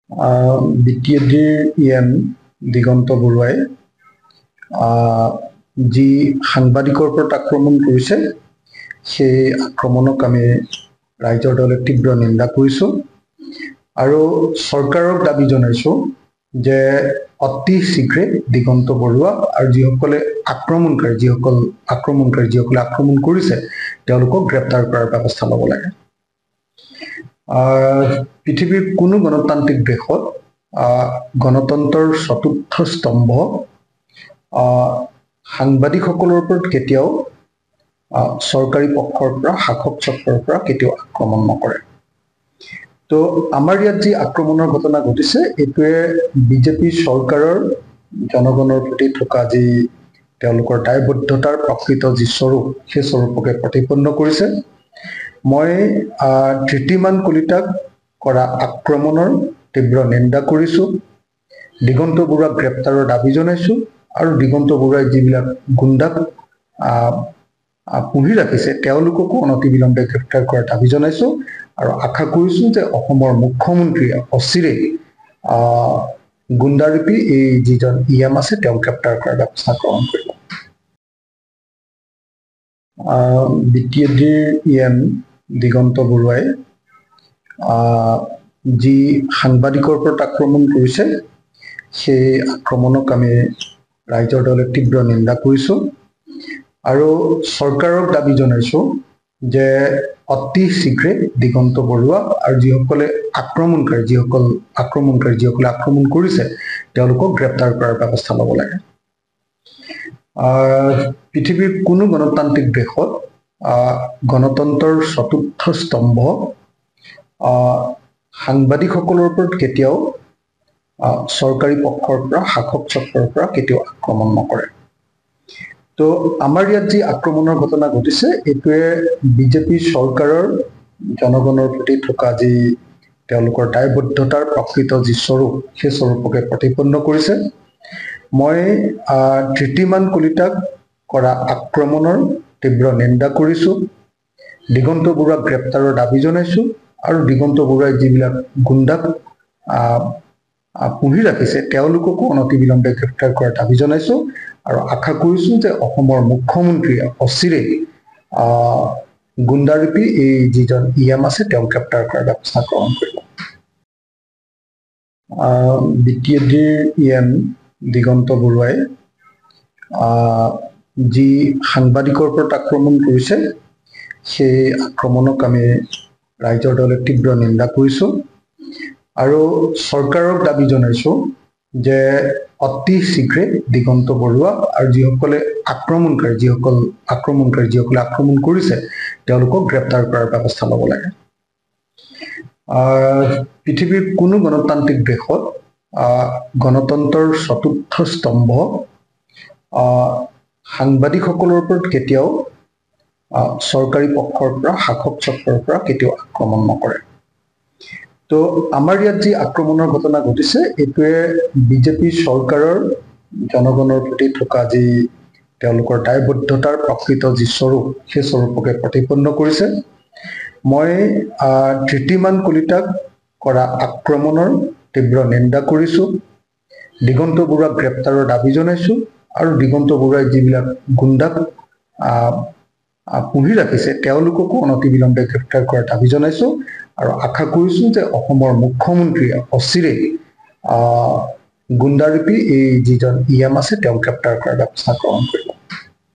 BTADৰ EM দিগন্ত বৰুৱাই যি সাংবাদিকৰ ওপৰত আক্ৰমণ কৰিছে সেই আক্ৰমণক আমি ৰাইজৰ দলে তীব্ৰ নিন্দা কৰিছোঁ আৰু চৰকাৰক দাবী জনাইছোঁ যে অতি শীঘ্ৰে দিগন্ত বৰুৱা আৰু যিসকলে আক্ৰমণ কৰিছে তেওঁলোকক গ্ৰেপ্তাৰ কৰাৰ ব্যৱস্থা ল'ব লাগে। পৃথিৱীৰ কোনো গণতান্ত্ৰিক দেশত গণতন্ত্ৰৰ চতুৰ্থ স্তম্ভ সাংবাদিকসকলৰ ওপৰত কেতিয়াও চৰকাৰী পক্ষৰ পৰা শাসক চক্ৰৰ পৰা কেতিয়াও আক্ৰমণ নকৰে। তো আমাৰ ইয়াত যি আক্ৰমণৰ ঘটনা ঘটিছে এইটোৱে বিজেপি চৰকাৰৰ জনগণৰ প্ৰতি থকা যি তেওঁলোকৰ দায়বদ্ধতাৰ প্ৰকৃত যি স্বৰূপ সেই স্বৰূপকে প্ৰতিপন্ন কৰিছে। মই ধৃতিমান কলিতাক কৰা আক্ৰমণৰ তীব্ৰ নিন্দা কৰিছোঁ, দিগন্ত বৰুৱাক গ্ৰেপ্তাৰৰ দাবী জনাইছোঁ আৰু দিগন্ত বৰুৱাই যিবিলাক গুণ্ডাক পুহি ৰাখিছে তেওঁলোককো অনতিবিলম্বে গ্ৰেপ্তাৰ কৰাৰ দাবী জনাইছোঁ আৰু আশা কৰিছোঁ যে অসমৰ মুখ্যমন্ত্ৰীয়ে অচিৰেই গুণ্ডাৰূপী এই যিজন EM আছে তেওঁক গ্ৰেপ্তাৰ কৰাৰ ব্যৱস্থা গ্ৰহণ কৰিব। BTADৰ EM দিগন্ত বৰুৱাই যি সাংবাদিকৰ ওপৰত আক্ৰমণ কৰিছে সেই আক্ৰমণক আমি ৰাইজৰ দলে তীব্ৰ নিন্দা কৰিছোঁ আৰু চৰকাৰক দাবী জনাইছোঁ যে অতি শীঘ্ৰে দিগন্ত বৰুৱা আৰু যিসকলে আক্ৰমণ কৰিছে তেওঁলোকক গ্ৰেপ্তাৰ কৰাৰ ব্যৱস্থা ল'ব লাগে। পৃথিৱীৰ কোনো গণতান্ত্ৰিক দেশত গণতন্ত্ৰৰ চতুৰ্থ স্তম্ভ সাংবাদিকসকলৰ ওপৰত কেতিয়াও চৰকাৰী পক্ষৰ পৰা শাসক চক্ৰৰ পৰা কেতিয়াও আক্ৰমণ নকৰে। তো আমাৰ ইয়াত যি আক্ৰমণৰ ঘটনা ঘটিছে এইটোৱে বিজেপি চৰকাৰৰ জনগণৰ প্ৰতি থকা যি তেওঁলোকৰ দায়বদ্ধতাৰ প্ৰকৃত যি স্বৰূপ সেই স্বৰূপকে প্ৰতিপন্ন কৰিছে। মই ধৃতিমান কলিতাক কৰা আক্ৰমণৰ তীব্ৰ নিন্দা কৰিছোঁ, দিগন্ত বৰুৱাক গ্ৰেপ্তাৰৰ দাবী জনাইছোঁ আৰু দিগন্ত বৰুৱাই যিবিলাক গুণ্ডাক পুহি ৰাখিছে তেওঁলোককো অনতিবিলম্বে গ্ৰেপ্তাৰ কৰাৰ দাবী জনাইছোঁ আৰু আশা কৰিছোঁ যে অসমৰ মুখ্যমন্ত্ৰীয়ে অচিৰেই গুণ্ডাৰূপী এই যিজন EM আছে তেওঁক গ্ৰেপ্তাৰ কৰাৰ ব্যৱস্থা গ্ৰহণ কৰিব। BTADৰ EM দিগন্ত বৰুৱাই যি সাংবাদিকৰ ওপৰত আক্ৰমণ কৰিছে সেই আক্ৰমণক আমি ৰাইজৰ দলে তীব্ৰ নিন্দা কৰিছোঁ আৰু চৰকাৰক দাবী জনাইছোঁ যে অতি শীঘ্ৰে দিগন্ত বৰুৱা আৰু যিসকলে আক্ৰমণ কৰিছে তেওঁলোকক গ্ৰেপ্তাৰ কৰাৰ ব্যৱস্থা ল'ব লাগে। পৃথিৱীৰ কোনো গণতান্ত্ৰিক দেশত গণতন্ত্ৰৰ চতুৰ্থ স্তম্ভ সাংবাদিকসকলৰ ওপৰত কেতিয়াও চৰকাৰী পক্ষৰ পৰা শাসক চক্ৰৰ পৰা কেতিয়াও আক্ৰমণ নকৰে। তো আমাৰ ইয়াত যি আক্ৰমণৰ ঘটনা ঘটিছে এইটোৱে বিজেপি চৰকাৰৰ জনগণৰ প্ৰতি থকা যি তেওঁলোকৰ দায়বদ্ধতাৰ প্ৰকৃত যি স্বৰূপ সেই স্বৰূপকে প্ৰতিপন্ন কৰিছে। মই ধৃতিমান কলিতাক কৰা আক্ৰমণৰ তীব্ৰ নিন্দা কৰিছোঁ, দিগন্ত বৰুৱাক গ্ৰেপ্তাৰৰ দাবী জনাইছোঁ আৰু দিগন্ত বৰুৱাই যিবিলাক গুণ্ডাক পুহি ৰাখিছে তেওঁলোককো অনতিবিলম্বে গ্ৰেপ্তাৰ কৰাৰ দাবী জনাইছোঁ আৰু আশা কৰিছোঁ যে অসমৰ মুখ্যমন্ত্ৰীয়ে অচিৰেই গুণ্ডাৰূপী এই যিজন EM আছে তেওঁক গ্ৰেপ্তাৰ কৰাৰ ব্যৱস্থা গ্ৰহণ কৰিব।